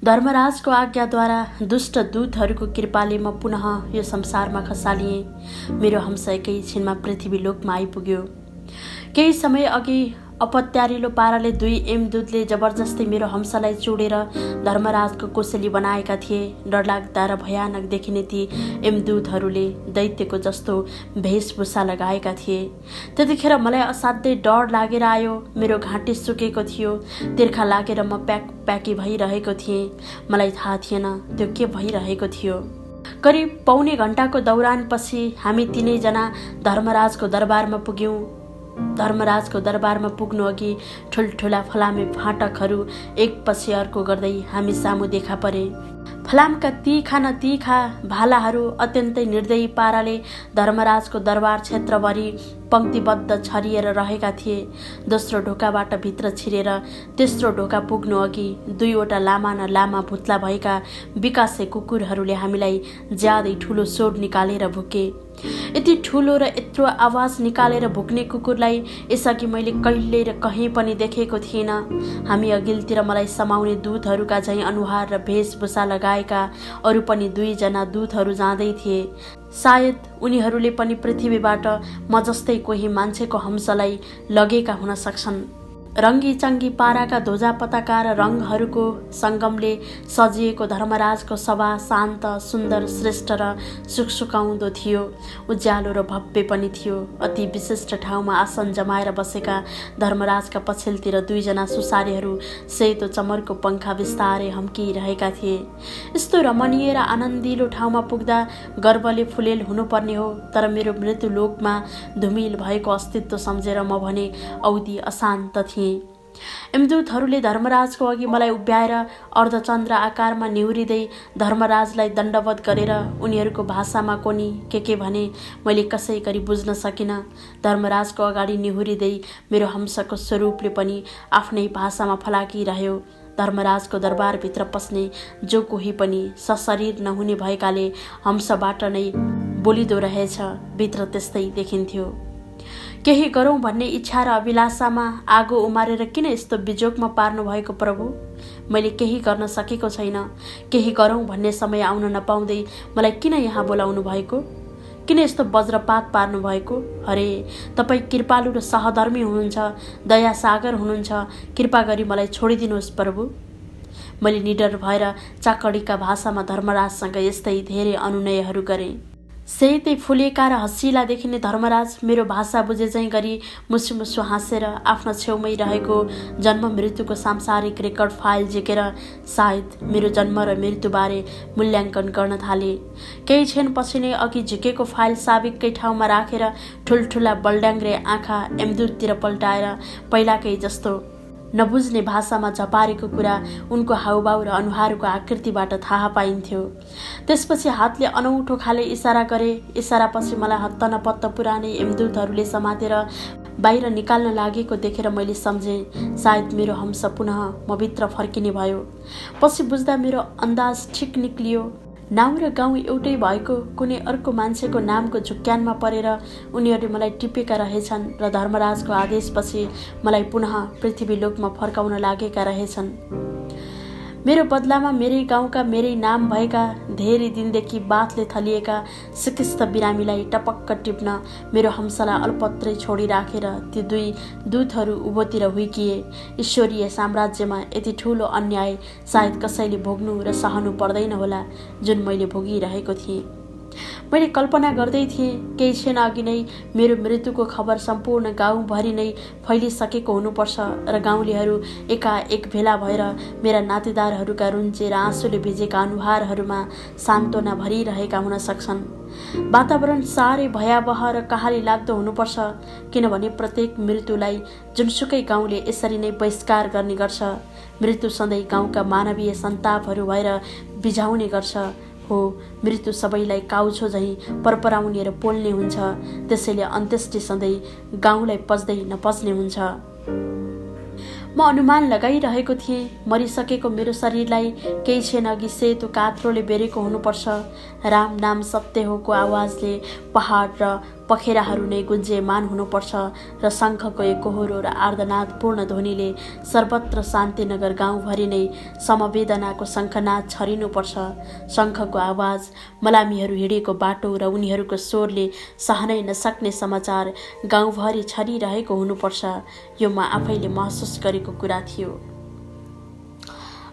धर्मराजको आज्ञाद्वारा दुष्ट दूतहरूको कृपाले म पुनः यो संसारमा खसालिएँ। मेरो हंस एकैछिनमा पृथ्वी लोकमा आइपुग्यो। केही समय अघि अपत्यारिलो पाराले 2 यमदूतले जबरजस्ती मेरो हंसलाई चुडेर धर्मराजको कोसेली बनाएका थिए। डरलाग्दा र भयानक देखिने ती यमदूतहरूले दैत्यको जस्तो भेषभूषा लगाएका थिए। त्यतिखेर मलाई असाध्यै डर लागेर आयो। मेरो घाँटी सुकेको थियो, तिर्खा लागेर म प्याकी भइरहेको थिएँ। मलाई थाहा थिएन त्यो के भइरहेको थियो। करिब पौने घण्टाको दौरानपछि हामी तीनैजना धर्मराजको दरबारमा पुग्यौँ। धर्मराजको दरबारमा पुग्नु अघि ठुल्ठुला फलामे फाटकहरू एकपछि अर्को गर्दै हामी सामु देखा परे। फलामका तीखा न तीखा भालाहरू अत्यन्तै निर्दयी पाराले धर्मराजको दरबार क्षेत्रभरि पंक्तिबद्ध छरिएर रहेका थिए। दोस्रो ढोकाबाट भित्र छिरेर तेस्रो ढोका पुग्नु अघि 2वटा लामा न लामा भुत्ला भएका विकासे कुकुरहरूले हामीलाई ज्यादै ठुलो स्वर निकालेर भुके। यति ठुलो र यत्रो आवाज निकालेर भुक्ने कुकुरलाई यसअघि मैले कहिल्यै र कहीँ पनि देखेको थिएन। हामी अघिल्तिर मलाई समाउने दूतहरूका झैँ अनुहार र भेषभूषा लगाएका अरू पनि 2 जना दूतहरू जाँदै थिए। सायद उनीहरूले पनि पृथ्वीबाट म जस्तै कोही मान्छेको हंसलाई लगेका हुन सक्छन्। रङ्गी चङ्गी पाराका ध्वजा पताका र रङहरूको सङ्गमले सजिएको धर्मराजको सभा शान्त, सुन्दर, श्रेष्ठ र सुकसुकाउँदो थियो। उज्यालो र भव्य पनि थियो। अति विशिष्ट ठाउँमा आसन जमाएर बसेका धर्मराजका पछिल्तिर 2 जना सुसारेहरू सेतो चमरको पंखा बिस्तारै हम्किरहेका थिए। यस्तो रमणीय र आनन्दिलो ठाउँमा पुग्दा गर्वले फुलेल हुनुपर्ने हो, तर मेरो मृत्यु लोकमा धुमिल भएको अस्तित्व सम्झेर म भने औधी अशान्त थिएँ। यमदूतहरूले धर्मराजको अघि मलाई उभ्याएर अर्धचन्द्र आकारमा निहुरिँदै धर्मराजलाई दण्डवत गरेर उनीहरूको भाषामा कोनी के भने मैले कसै गरी बुझ्न सकिनँ। धर्मराजको अगाडि निहुरिँदै मेरो हंसको स्वरूपले पनि आफ्नै भाषामा फलाकिरह्यो। धर्मराजको दरबारभित्र पस्ने जो कोही पनि सशरीर नहुने भएकाले हंसबाट नै बोलिदो रहेछ। भित्र त्यस्तै देखिन्थ्यो। केही गरौँ भन्ने इच्छा र अभिलाषामा आगो उमारेर किन यस्तो बिजोगमा पार्नु भएको प्रभु? मैले केही गर्न सकेको छैन। केही गरौँ भन्ने समय आउन नपाउँदै मलाई किन यहाँ बोलाउनु भएको? किन यस्तो वज्रपात पार्नु भएको? हरे, तपाईँ कृपालु र सहधर्मी हुनुहुन्छ, दया सागर हुनुहुन्छ। कृपा गरी मलाई छोडिदिनुहोस् प्रभु। मैले निडर भएर चाकडीका भाषामा धर्मराजसँग यस्तै धेरै अनुनयहरू गरेँ। सेतै फुलेका र हँसिला देखिने धर्मराज मेरो भाषा बुझे चाहिँ गरी मुसु मुसु हाँसेर आफ्नो छेउमै रहेको जन्म मृत्युको सांसारिक रेकर्ड फाइल झिकेर सायद मेरो जन्म र मृत्युबारे मूल्याङ्कन गर्न थाले। केही क्षणपछि नै अघि झिकेको फाइल साबिककै ठाउँमा राखेर ठुल्ठुला बल्ड्याङ्ग्रे आँखा यमदूततिर पल्टाएर पहिलाकै जस्तो नबुझ्ने भाषामा झपारेको कुरा उनको हाउभाउ र अनुहारको आकृतिबाट थाहा पाइन्थ्यो। त्यसपछि हातले अनौठो खाले इसारा गरे। इसारापछि मलाई हत्त नपत्त पुरानै यमदूतहरूले समातेर बाहिर निकाल्न लागेको देखेर मैले सम्झेँ सायद मेरो हंस पुनः म भित्र फर्किने भयो। पछि बुझ्दा मेरो अन्दाज ठिक निक्लियो। नाउँ र गाउँ एउटै भएको कुनै अर्को मान्छेको नामको झुक्क्यानमा परेर उनीहरूले मलाई टिपेका रहेछन् र धर्मराजको आदेशपछि मलाई पुनः पृथ्वी लोकमा फर्काउन लागेका रहेछन्। मेरो बदलामा मेरै गाउँका मेरै नाम भएका धेरै दिनदेखि बाथले थलिएका सिकिस्त बिरामीलाई टपक्क टिप्न मेरो हंसलाई अल्पत्रै छोडिराखेर ती 2 दूतहरू उभोतिर हुर्किए। ईश्वरीय साम्राज्यमा यति ठुलो अन्याय सायद कसैले भोग्नु र सहनु पर्दैन होला जुन मैले भोगिरहेको थिएँ। मैले कल्पना गर्दै थिएँ केही क्षण अघि नै मेरो मृत्युको खबर सम्पूर्ण गाउँभरि नै फैलिसकेको हुनुपर्छ र गाउँलेहरू एकाएक भेला भएर मेरा नातेदारहरूका रुन्चे र आँसुले भिजेका अनुहारहरूमा सान्त्वना भरिरहेका हुन सक्छन्। वातावरण साह्रै भयावह र कहाली लाग्दो हुनुपर्छ, किनभने प्रत्येक मृत्युलाई जुनसुकै गाउँले यसरी नै बहिष्कार गर्ने गर्छ। मृत्यु सधैँ गाउँका मानवीय सन्तापहरू भएर बिझाउने गर्छ। हो, मृत्यु सबैलाई काउछो झैँ परपराउने र पोल्ने हुन्छ। त्यसैले अन्त्येष्टि सधैँ गाउँलाई पच्दै नपच्ने हुन्छ। म अनुमान लगाइरहेको थिएँ मरिसकेको मेरो शरीरलाई केही क्षण अघि सेतो कात्रोले बेरेको हुनुपर्छ। राम नाम सत्य होको आवाजले पहाड र पखेराहरू नै गुन्जेमान हुनुपर्छ र शङ्खको एकोहोरो र आर्दनादपूर्ण ध्वनिले सर्वत्र शान्तिनगर गाउँभरि नै समवेदनाको शङ्खनाद छरिनुपर्छ। शङ्खको आवाज मलामीहरू हिँडेको बाटो र उनीहरूको स्वरले सहनै नसक्ने समाचार गाउँभरि छरिरहेको हुनुपर्छ। यो म आफैले महसुस गरेको कुरा थियो।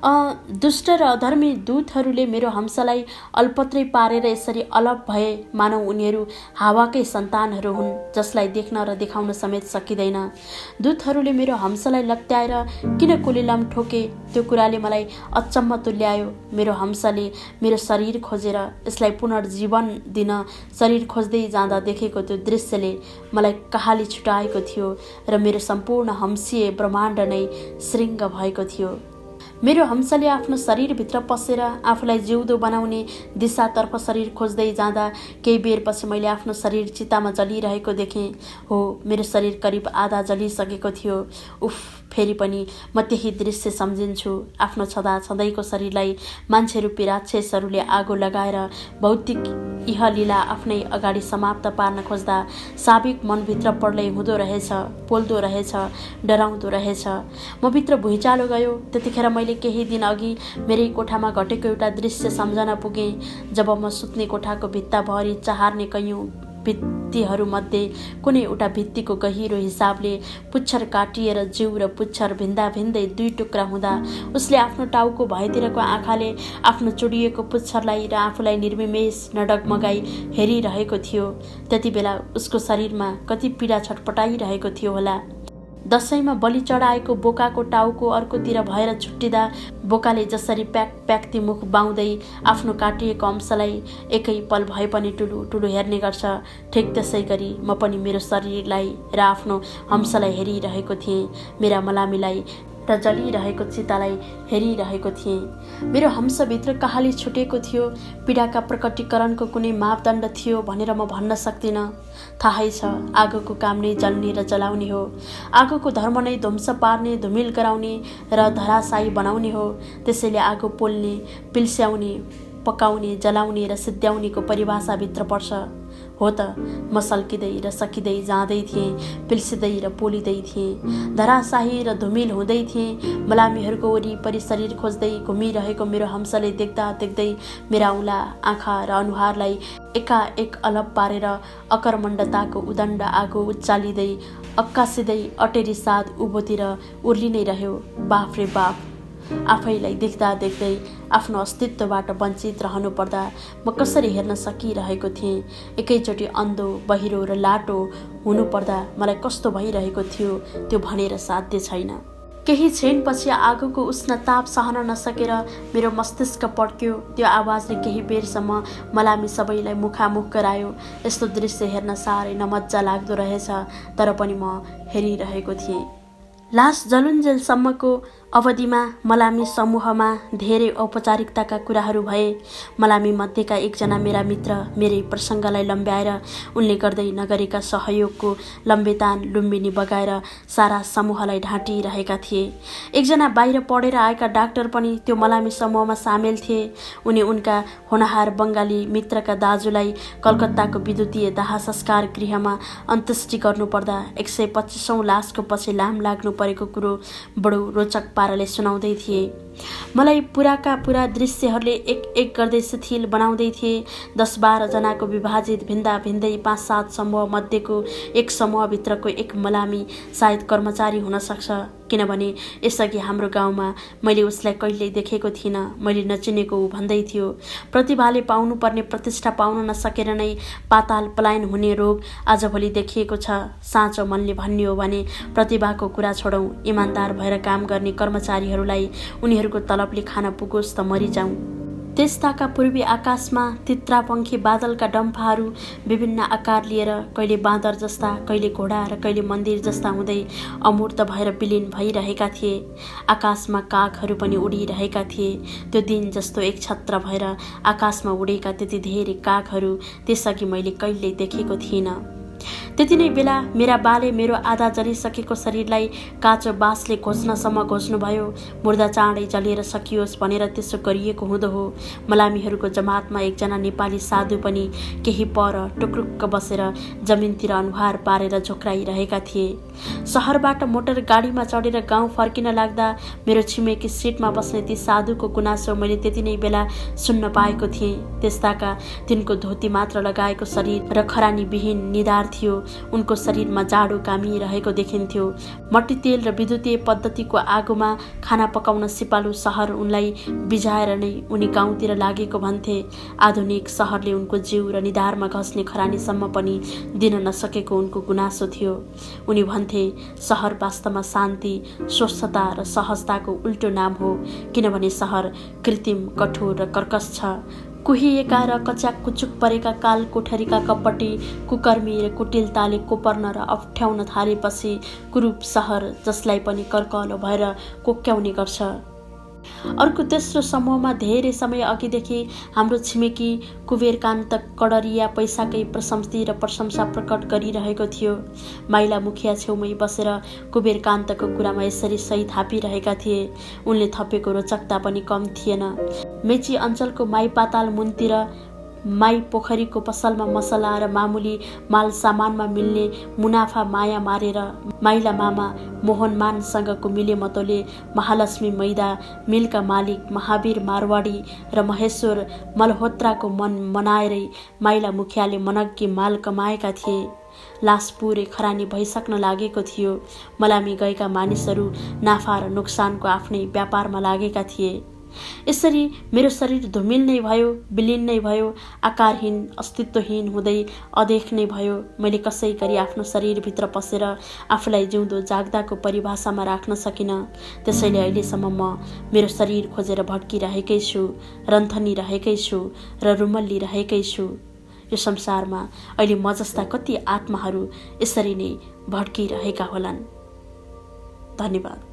दुष्ट र अधर्मी दूतहरूले मेरो हंसलाई अल्पत्रै पारेर यसरी अलप भए मानौ उनीहरू हावाकै सन्तानहरू हुन् जसलाई देख्न र देखाउन समेत सकिँदैन। दूतहरूले मेरो हंसलाई लत्याएर किन कुलिलम ठोके त्यो कुराले मलाई अचम्म तुल्यायो। मेरो हंसले मेरो शरीर खोजेर यसलाई पुनर्जीवन दिन शरीर खोज्दै जाँदा देखेको त्यो दृश्यले मलाई कहाली छुटाएको थियो र मेरो सम्पूर्ण हंसीय ब्रह्माण्ड नै श्रृङ्ग भएको थियो। मेरो हंसले आफ्नो शरीरभित्र पसेर आफूलाई जिउँदो बनाउने दिशातर्फ शरीर खोज्दै जाँदा केही बेरपछि मैले आफ्नो शरीर चितामा जलिरहेको देखेँ। हो, मेरो शरीर करिब आधा जलिसकेको थियो। उफ, फेरि पनि म त्यही दृश्य सम्झिन्छु। आफ्नो छँदा छँदैको शरीरलाई मान्छे रूपी राक्षसहरूले आगो लगाएर भौतिक इहलीला आफ्नै अगाडि समाप्त पार्न खोज्दा साबिक मनभित्र प्रलय हुँदो रहेछ, पोल्दो रहेछ, डराउँदो रहेछ। म भित्र भुइँचालो गयो। त्यतिखेर मैले केही दिन अघि मेरै कोठामा घटेको एउटा दृश्य सम्झना पुगेँ। जब म सुत्ने कोठाको भित्ताभरि चहार्ने कैयौँ भित्तिहरूमध्ये कुनै एउटा भित्तिको गहिरो हिसाबले पुच्छर काटिएर जिउ र पुच्छर भिन्दा भिन्दै दुई टुक्रा हुँदा उसले आफ्नो टाउको भएतिरको आँखाले आफ्नो चुडिएको पुच्छरलाई र आफूलाई निर्विमेष नडगमगाई हेरिरहेको थियो। त्यति बेला उसको शरीरमा कति पीडा छटपटाइरहेको थियो होला। दशैंमा बलि चढाएको बोकाको टाउको अर्कोतिर भएर छुट्टिँदा बोकाले जसरी प्याक प्याक्ती मुख बाउँदै आफ्नो काटिएको अंशलाई एकै पल भए पनि टुलु टुलु हेर्ने गर्छ, ठिक त्यसै गरी म पनि मेरो शरीरलाई र आफ्नो हंसलाई हेरिरहेको थिएँ। मेरा मलामीलाई र जलिरहेको चितालाई हेरिरहेको थिएँ। मेरो हंसभित्र कहाली छुटेको थियो। पीडाका प्रकटीकरणको कुनै मापदण्ड थियो भनेर म भन्न सक्दिनँ। थाहै छ, आगोको काम नै जल्ने र जलाउने हो। आगोको धर्म नै ध्वंस पार्ने, धुमिल गराउने र धराशायी बनाउने हो। त्यसैले आगो पोल्ने, पिल्स्याउने, पकाउने, जलाउने र सिद्ध्याउनेको परिभाषाभित्र पर्छ। हो त, म सल्किँदै र सकिँदै जाँदै थिएँ, पिल्सिँदै र पोलिँदै थिएँ, धराशाही र धुमिल हुँदै थिएँ। मलामीहरूको वरिपरि शरीर खोज्दै घुमिरहेको मेरो हंसले देख्दा देख्दै मेरा औँला, आँखा र अनुहारलाई एकाएक अलप पारेर अकर्मण्डताको उदण्ड आगो उचालिँदै अक्कासिँदै अटेरी साथ उँभोतिर उर्लिनै रह्यो। बाफ रे बाफ, आफैलाई देख्दा देख्दै आफ्नो अस्तित्वबाट वञ्चित रहनु पर्दा म कसरी हेर्न सकिरहेको थिएँ। एकैचोटि अन्धो, बहिरो र लाटो हुनु पर्दा मलाई कस्तो भइरहेको थियो त्यो भनेर साध्य छैन। केही क्षणपछि आगोको उष्ण ताप सहन नसकेर मेरो मस्तिष्क पड्क्यो। त्यो आवाजले केही बेरसम्म मलामी सबैलाई मुखामुख गरायो। यस्तो दृश्य हेर्न साह्रै नमज्जा लाग्दो रहेछ, तर पनि म हेरिरहेको थिएँ। लास जलुन्जेलसम्मको अवधिमा मलामी समूहमा धेरै औपचारिकताका कुराहरू भए। मलामी मध्येका एकजना मेरा मित्र मेरै प्रसङ्गलाई लम्ब्याएर उनले गर्दै नगरेका सहयोगको लम्बेतान लुम्बिनी बगाएर सारा समूहलाई ढाँटिरहेका थिए। एकजना बाहिर पढेर आएका डाक्टर पनि त्यो मलामी समूहमा सामेल थिए। उनी उनका होनहार बङ्गाली मित्रका दाजुलाई कलकत्ताको विद्युतीय दाह संस्कार गृहमा अन्त्येष्टि गर्नुपर्दा 125औं लासको पछि लाम लाग्नु परेको कुरो बडो रोचक पाराले सुनाउँदै थिए। मलाई पुराका पुरा दृश्यहरूले एक एक गर्दै शिथिल बनाउँदै थिए। 10-12 जनाको विभाजित भिन्दा भिन्दै 5-7 समूह मध्येको एक समूहभित्रको एक मलामी सायद कर्मचारी हुन सक्छ, किनभने यसअघि हाम्रो गाउँमा मैले उसलाई कहिल्यै देखेको थिइनँ। मैले नचिनेको ऊ भन्दै थियो, प्रतिभाले पाउनुपर्ने प्रतिष्ठा पाउन नसकेर नै पाताल पलायन हुने रोग आजभोलि देखिएको छ। साँचो मनले भन्ने हो भने प्रतिभाको कुरा छोडौँ, इमान्दार भएर काम गर्ने कर्मचारीहरूलाई उनीहरूको तलबले खान पुगोस् त मरिजाउँ। त्यस्ताका पूर्वी आकाशमा तित्रापङ्खी बादलका डम्फाहरू विभिन्न आकार लिएर कहिले बाँदर जस्ता, कहिले घोडा र कहिले मन्दिर जस्ता हुँदै अमूर्त भएर विलीन भइरहेका थिए। आकाशमा कागहरू पनि उडिरहेका थिए। त्यो दिन जस्तो एक छत्र भएर आकाशमा उडेका त्यति धेरै कागहरू त्यसअघि मैले कहिल्यै देखेको थिइनँ। त्यति नै बेला मेरा बाले मेरो आधा जलिसकेको शरीरलाई काँचो बाँसले घोच्नसम्म घोच्नुभयो। मुर्दा चाँडै जलेर सकियोस् भनेर त्यसो गरिएको हुँदो हो। मलामीहरूको जमातमा एकजना नेपाली साधु पनि केही पर टुक्रुक्क बसेर जमिनतिर अनुहार पारेर झोक्राइरहेका थिए। सहरबाट मोटर गाडीमा चढेर गाउँ फर्किन लाग्दा मेरो छिमेकी सिटमा बस्ने ती साधुको गुनासो मैले त्यति नै बेला सुन्न पाएको थिएँ। त्यस्ताका तिनको धोती मात्र लगाएको शरीर र खरानी विहीन निधार थियो। उनको शरीरमा जाडो कामिरहेको देखिन्थ्यो। मट्टी तेल र विद्युतीय पद्धतिको आगोमा खाना पकाउन सिपालु सहर उनलाई बिझाएर नै उनी गाउँतिर लागेको भन्थे। आधुनिक सहरले उनको जिउ र निधारमा घस्ने खरानीसम्म पनि दिन नसकेको उनको गुनासो थियो। उनी भन्थे, सहर वास्तवमा शान्ति, स्वस्थता र सहजताको उल्टो नाम हो, किनभने सहर कृत्रिम, कठोर र कर्कश छ। कुहिएका र कच्याक कुचुक परेका काल कोठरीका कपटी, कुकर्मी र कुटिलताले कोपर्न र अप्ठ्याउन थालेपछि कुरूप सहर जसलाई पनि कर्कलो भएर कोक्याउने गर्छ। अर्को तेस्रो समूहमा धेरै समय अघिदेखि हाम्रो छिमेकी कुबेरकान्त कडरिया पैसाकै प्रशंसी र प्रशंसा प्रकट गरिरहेको थियो। माइला मुखिया छेउमै बसेर कुबेरकान्तको कुरामा यसरी सही थापिरहेका थिए। उनले थपेको रोचकता पनि कम थिएन। मेची अञ्चलको माई पाताल मुनतिर माई पोखरीको पसलमा मसला र मामुली माल सामानमा मिल्ने मुनाफा माया मारेर माइला मामा मोहनमानसँगको मिलेमतोले महालक्ष्मी मैदा मिलका मालिक महावीर मारवाडी र महेश्वर मल्होत्राको मन मनाएरै माइला मुखियाले मनग्गी माल कमाएका थिए। लास पुरै खरानी भइसक्न लागेको थियो। मलामी गएका मानिसहरू नाफा र नोक्सानको आफ्नै व्यापारमा लागेका थिए। यसरी मेरो शरीर धुमिल नै भयो, विलीन नै भयो, आकारहीन, अस्तित्वहीन हुँदै अदेख नै भयो। मैले कसै गरी आफ्नो शरीरभित्र पसेर आफूलाई जिउँदो जाग्दाको परिभाषामा राख्न सकिनँ। त्यसैले अहिलेसम्म म मेरो शरीर खोजेर भड्किरहेकै छु, रन्थनी रहेकै छु र रुमल्ली रहेकै छु। यो संसारमा अहिले म जस्ता कति आत्माहरू यसरी नै भड्किरहेका होलान्। धन्यवाद।